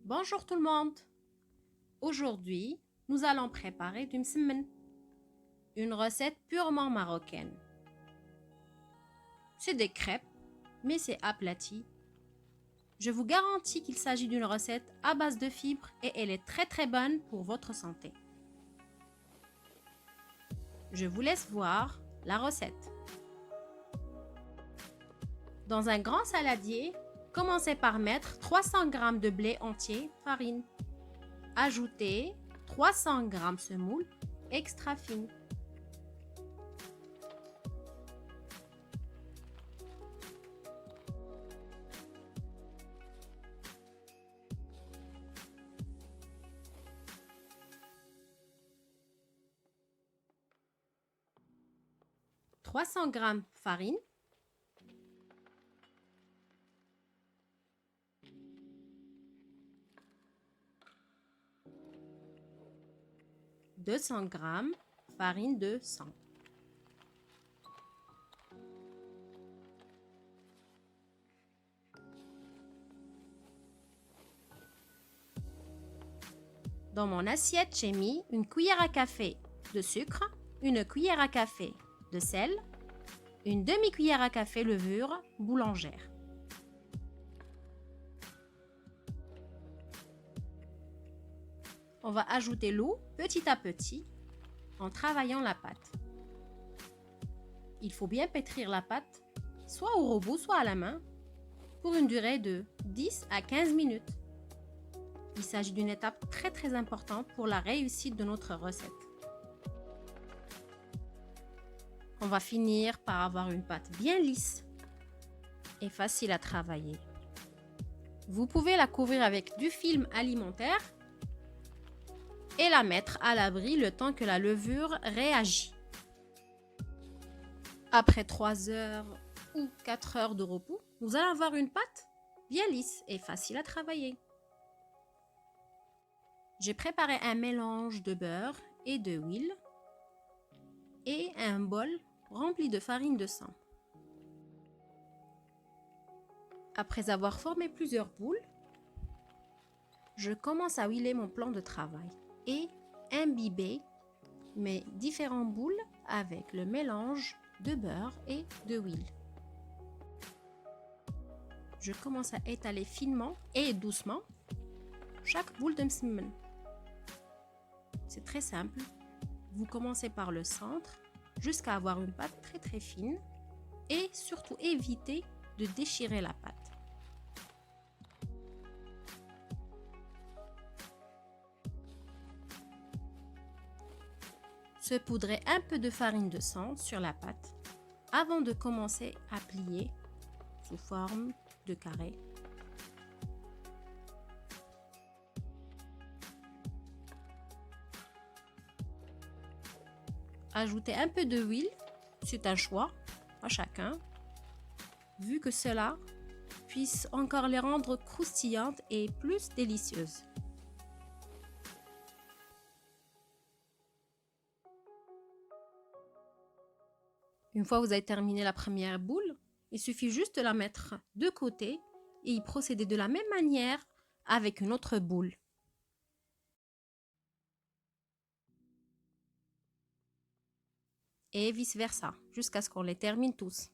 Bonjour tout le monde. Aujourd'hui, nous allons préparer du msemen, une recette purement marocaine. C'est des crêpes, mais c'est aplati. Je vous garantis qu'il s'agit d'une recette à base de fibres et elle est très bonne pour votre santé. Je vous laisse voir la recette. Dans un grand saladier, commencez par mettre 300 g de blé entier farine. Ajoutez 300 g semoule extra fine. « 300 g farine, 200 g farine de sang. Dans mon assiette, j'ai mis une cuillère à café de sucre, une cuillère à café de sel, une demi-cuillère à café levure boulangère. On va ajouter l'eau petit à petit en travaillant la pâte. Il faut bien pétrir la pâte, soit au robot, soit à la main, pour une durée de 10 à 15 minutes. Il s'agit d'une étape très importante pour la réussite de notre recette. On va finir par avoir une pâte bien lisse et facile à travailler. Vous pouvez la couvrir avec du film alimentaire et la mettre à l'abri le temps que la levure réagit. Après 3 heures ou 4 heures de repos, vous allez avoir une pâte bien lisse et facile à travailler. J'ai préparé un mélange de beurre et de huile et un bol rempli de farine de sang. Après avoir formé plusieurs boules, je commence à huiler mon plan de travail et imbiber mes différentes boules avec le mélange de beurre et de huile. Je commence à étaler finement et doucement chaque boule de msemen. C'est très simple. Vous commencez par le centre jusqu'à avoir une pâte très fine et surtout évitez de déchirer la pâte. Saupoudrez un peu de farine de sang sur la pâte avant de commencer à plier sous forme de carré. Ajoutez un peu de huile, c'est un choix à chacun, vu que cela puisse encore les rendre croustillantes et plus délicieuses. Une fois que vous avez terminé la première boule, il suffit juste de la mettre de côté et y procéder de la même manière avec une autre boule. Et vice-versa, jusqu'à ce qu'on les termine tous.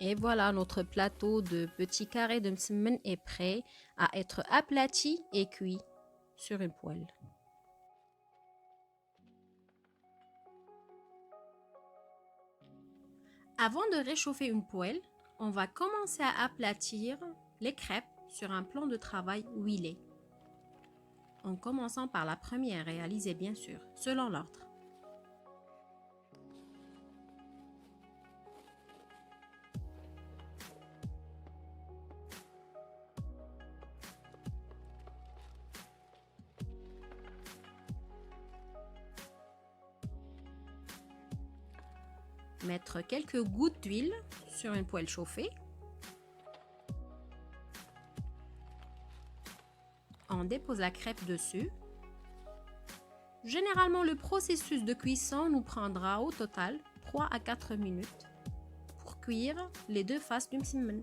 Et voilà, notre plateau de petits carrés de msemen est prêt à être aplati et cuit sur une poêle. Avant de réchauffer une poêle, on va commencer à aplatir les crêpes sur un plan de travail huilé. En commençant par la première réalisée bien sûr, selon l'ordre. Mettre quelques gouttes d'huile sur une poêle chauffée. On dépose la crêpe dessus. Généralement, le processus de cuisson nous prendra au total 3 à 4 minutes pour cuire les deux faces du msemen.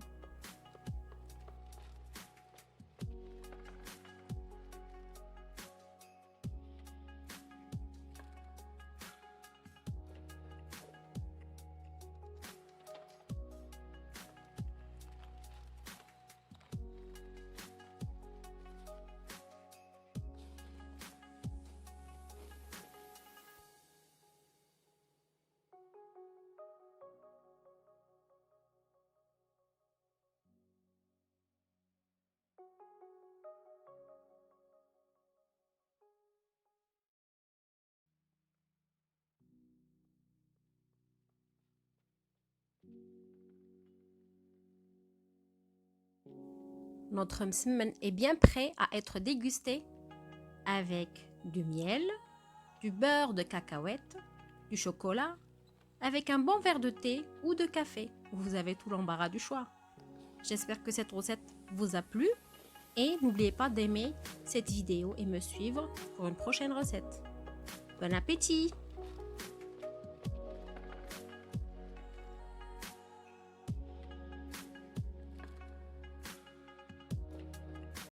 Notre msemen est bien prêt à être dégusté avec du miel, du beurre de cacahuète, du chocolat, avec un bon verre de thé ou de café. Vous avez tout l'embarras du choix. J'espère que cette recette vous a plu et n'oubliez pas d'aimer cette vidéo et me suivre pour une prochaine recette. Bon appétit!